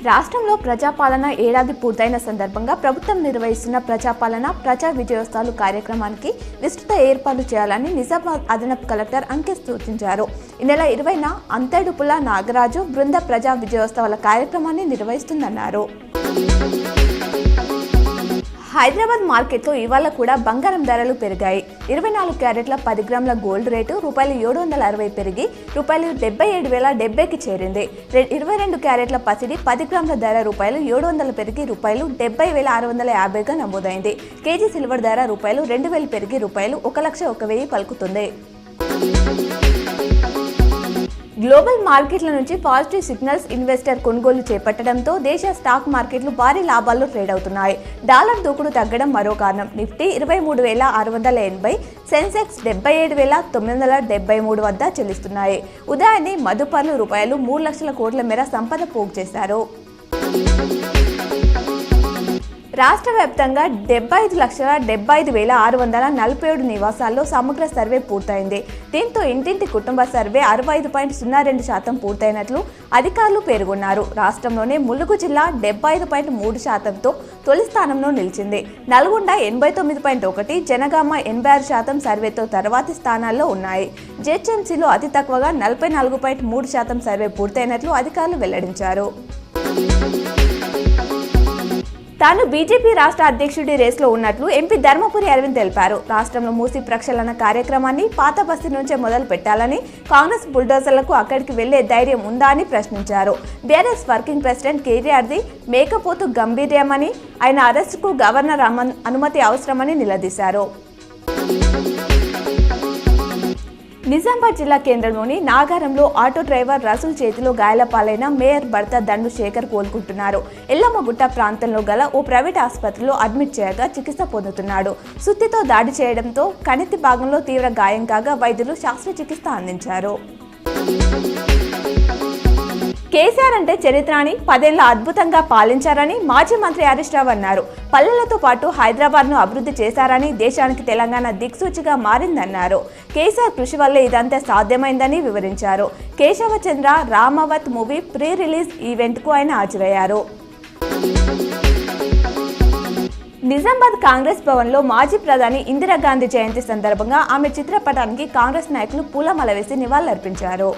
రాష్ట్రంలో ప్రజాపాలన ఏడాది పూర్తయిన సందర్భంగా ప్రభుత్వం నిర్వహిస్తున్న ప్రజాపాలన ప్రజా విజయోత్సవాలు కార్యక్రమానికి విస్తృత ఏర్పాట్లు చేయాలని నిజామాబాద్ అదనపు కలెక్టర్ అంకిత్ సూచించారు. ఈ నెల 20న అంతేడుపుల నాగరాజు బృంద ప్రజా విజయోత్సవాల కార్యక్రమాన్ని నిర్వహిస్తుందన్నారు. హైదరాబాద్ మార్కెట్లో ఇవాళ కూడా బంగారం ధరలు పెరిగాయి. 24 క్యారెట్ల 10 గ్రాముల గోల్డ్ రేటు ₹760 పెరిగి ₹77,070కి చేరింది. 22 క్యారెట్ల పసిడి 10 గ్రాముల ధర ₹700 పెరిగి ₹70,650గా నమోదైంది. కేజీ సిల్వర్ ధర ₹2,000 పెరిగి ₹1,01,000 పలుకుతుంది. గ్లోబల్ మార్కెట్ల నుంచి పాజిటివ్ సిగ్నల్స్ ఇన్వెస్టర్ కొనుగోలు చేపట్టడంతో దేశ స్టాక్ మార్కెట్లు భారీ లాభాల్లో ట్రేడ్ అవుతున్నాయి. డాలర్ దూకుడు తగ్గడం మరో కారణం. నిఫ్టీ 23,680, సెన్సెక్స్ 77,973 వద్ద చెల్లిస్తున్నాయి. ఉదయాన్నే మదుపర్లు ₹3 లక్షల కోట్ల మేర సంపద పోగు చేశారు. రాష్ట్ర వ్యాప్తంగా 75,75,647 నివాసాల్లో సమగ్ర సర్వే పూర్తయింది. దీంతో ఇంటింటి కుటుంబ సర్వే 65.02% పూర్తయినట్లు అధికారులు పేర్కొన్నారు. రాష్ట్రంలోనే ములుగు జిల్లా 75.3%తో తొలి స్థానంలో నిలిచింది. నల్గొండ 89.1%, జనగామ 86% సర్వేతో తర్వాతి స్థానాల్లో ఉన్నాయి. జెహెచ్ఎంసీలో అతి తక్కువగా 44.3% సర్వే పూర్తయినట్లు అధికారులు వెల్లడించారు. తాను బీజేపీ రాష్ట్ర అధ్యక్షుడి రేసులో ఉన్నట్లు ఎంపీ ధర్మపురి అరవింద్ తెలిపారు. రాష్ట్రంలో మూసి ప్రక్షాళన కార్యక్రమాన్ని పాత బస్తీ నుంచే మొదలు పెట్టాలని, కాంగ్రెస్ బుల్డోజర్లకు అక్కడికి వెళ్లే ధైర్యం ఉందా అని ప్రశ్నించారు. బీఆర్ఎస్ వర్కింగ్ ప్రెసిడెంట్ కేటీఆర్ది మేకపోతు గంభీర్యమని, ఆయన అరెస్టుకు గవర్నర్ అనుమతి అవసరమని నిలదీశారు. నిజామాబాద్ జిల్లా కేంద్రంలోని నాగారంలో ఆటో డ్రైవర్ రసూల్ చేతిలో గాయాల పాలైన మేయర్ భర్త దండు శేఖర్ కోలుకుంటున్నారు. ఎల్లమ్మగుట్ట ప్రాంతంలో గల ఓ ప్రైవేట్ ఆసుపత్రిలో అడ్మిట్ చేయగా చికిత్స పొందుతున్నాడు. సుత్తితో దాడి చేయడంతో కణితి భాగంలో తీవ్ర గాయం కాగా వైద్యులు శస్త్రచికిత్స అందించారు. కేసీఆర్ అంటే చరిత్ర అని, 10 ఏళ్ల అద్భుతంగా పాలించారని మాజీ మంత్రి హరీష్ రావు అన్నారు. పల్లెలతో పాటు హైదరాబాద్ను అభివృద్ధి చేశారని, దేశానికి తెలంగాణ దిక్సూచిగా మారిందన్నారు. కేసీఆర్ కృషి వల్లే ఇదంతా సాధ్యమైందని వివరించారు. Keshav Chandra Ramavath movie pre release ఈవెంట్కు ఆయన హాజరయ్యారు. నిజామాబాద్ కాంగ్రెస్ భవన్లో మాజీ ప్రధాని ఇందిరాగాంధీ జయంతి సందర్భంగా ఆమె చిత్రపటానికి కాంగ్రెస్ నాయకులు పూలమాల వేసి నివాళులర్పించారు.